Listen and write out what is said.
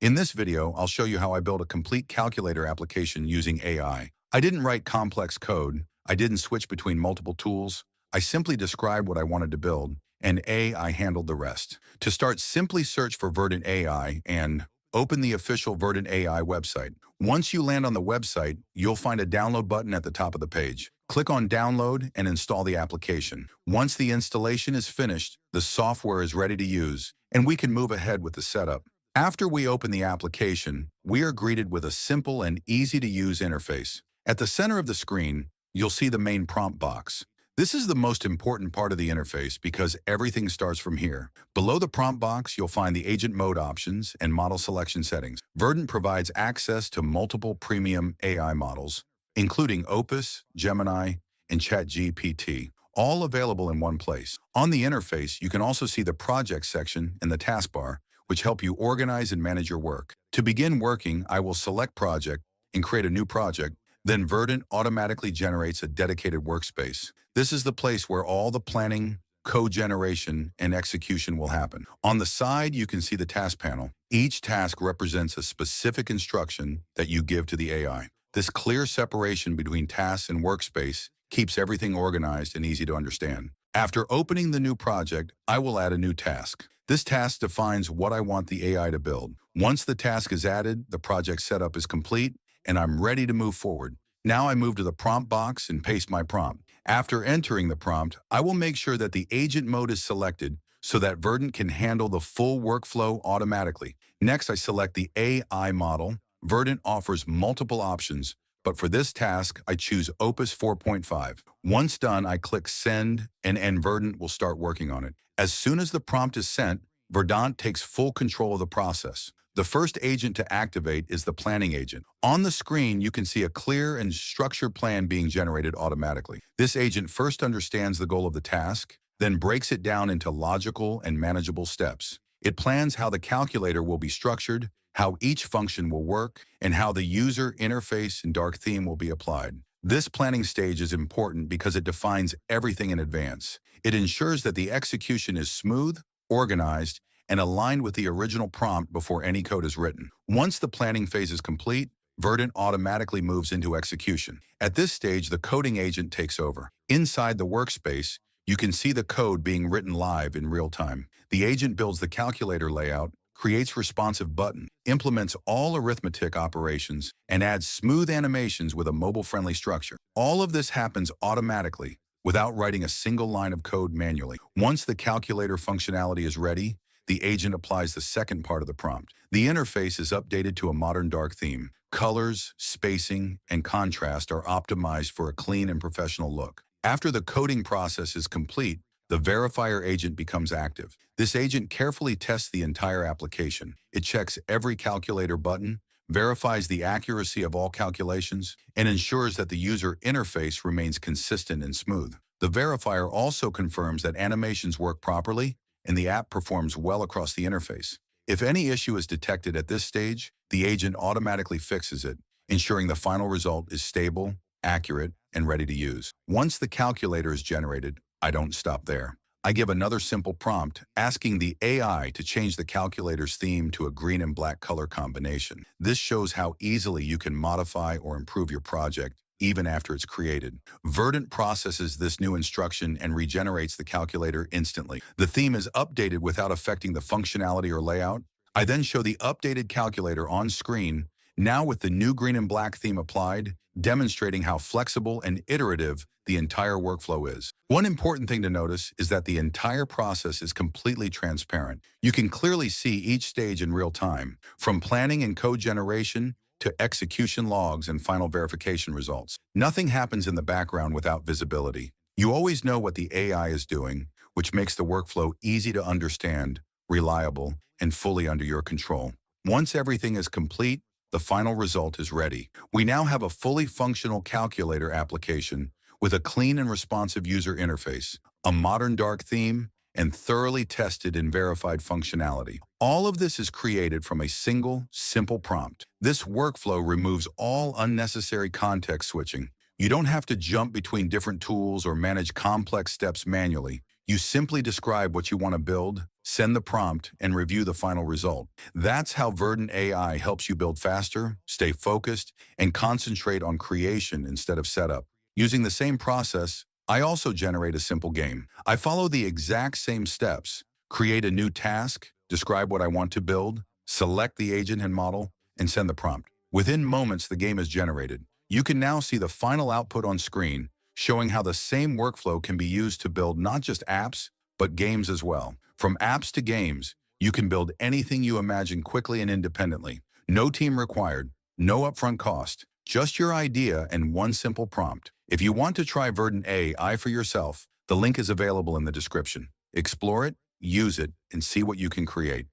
In this video, I'll show you how I build a complete calculator application using AI. I didn't write complex code. I didn't switch between multiple tools. I simply described what I wanted to build, and AI handled the rest. To start, simply search for Verdant AI and open the official Verdant AI website. Once you land on the website, you'll find a download button at the top of the page. Click on Download and install the application. Once the installation is finished, the software is ready to use, and we can move ahead with the setup. After we open the application, we are greeted with a simple and easy-to-use interface. At the center of the screen, you'll see the main prompt box. This is the most important part of the interface because everything starts from here. Below the prompt box, you'll find the agent mode options and model selection settings. Verdant provides access to multiple premium AI models, including Opus, Gemini, and ChatGPT, all available in one place. On the interface, you can also see the project section and the taskbar, which help you organize and manage your work. To begin working, I will select Project and create a new project. Then Verdant automatically generates a dedicated workspace. This is the place where all the planning, code generation, and execution will happen. On the side, you can see the task panel. Each task represents a specific instruction that you give to the AI. This clear separation between tasks and workspace keeps everything organized and easy to understand. After opening the new project, I will add a new task. This task defines what I want the AI to build. Once the task is added, the project setup is complete, and I'm ready to move forward. Now I move to the prompt box and paste my prompt. After entering the prompt, I will make sure that the agent mode is selected so that Verdant can handle the full workflow automatically. Next, I select the AI model. Verdant offers multiple options, but for this task, I choose Opus 4.5. Once done, I click Send, and Verdant will start working on it. As soon as the prompt is sent, Verdant takes full control of the process. The first agent to activate is the planning agent. On the screen, you can see a clear and structured plan being generated automatically. This agent first understands the goal of the task, then breaks it down into logical and manageable steps. It plans how the calculator will be structured, how each function will work, and how the user interface and dark theme will be applied. This planning stage is important because it defines everything in advance. It ensures that the execution is smooth, organized, and aligned with the original prompt before any code is written. Once the planning phase is complete, Verdant automatically moves into execution. At this stage, the coding agent takes over. Inside the workspace, you can see the code being written live in real time. The agent builds the calculator layout, creates responsive buttons, implements all arithmetic operations, and adds smooth animations with a mobile-friendly structure. All of this happens automatically without writing a single line of code manually. Once the calculator functionality is ready, the agent applies the second part of the prompt. The interface is updated to a modern dark theme. Colors, spacing, and contrast are optimized for a clean and professional look. After the coding process is complete, the Verifier Agent becomes active. This agent carefully tests the entire application. It checks every calculator button, verifies the accuracy of all calculations, and ensures that the user interface remains consistent and smooth. The Verifier also confirms that animations work properly and the app performs well across the interface. If any issue is detected at this stage, the agent automatically fixes it, ensuring the final result is stable, accurate, and ready to use. Once the calculator is generated, I don't stop there. I give another simple prompt asking the AI to change the calculator's theme to a green and black color combination. This shows how easily you can modify or improve your project even after it's created. Verdant processes this new instruction and regenerates the calculator instantly. The theme is updated without affecting the functionality or layout. I then show the updated calculator on screen, now with the new green and black theme applied, demonstrating how flexible and iterative the entire workflow is. One important thing to notice is that the entire process is completely transparent. You can clearly see each stage in real time, from planning and code generation to execution logs and final verification results. Nothing happens in the background without visibility. You always know what the AI is doing, which makes the workflow easy to understand, reliable, and fully under your control. Once everything is complete, the final result is ready. We now have a fully functional calculator application with a clean and responsive user interface, a modern dark theme, and thoroughly tested and verified functionality. All of this is created from a single, simple prompt. This workflow removes all unnecessary context switching. You don't have to jump between different tools or manage complex steps manually. You simply describe what you want to build, send the prompt, and review the final result. That's how Verdant AI helps you build faster, stay focused, and concentrate on creation instead of setup. Using the same process, I also generate a simple game. I follow the exact same steps: create a new task, describe what I want to build, select the agent and model, and send the prompt. Within moments, the game is generated. You can now see the final output on screen, showing how the same workflow can be used to build not just apps, but games as well. From apps to games, you can build anything you imagine quickly and independently. No team required, no upfront cost, just your idea and one simple prompt. If you want to try Verdant AI for yourself, the link is available in the description. Explore it, use it, and see what you can create.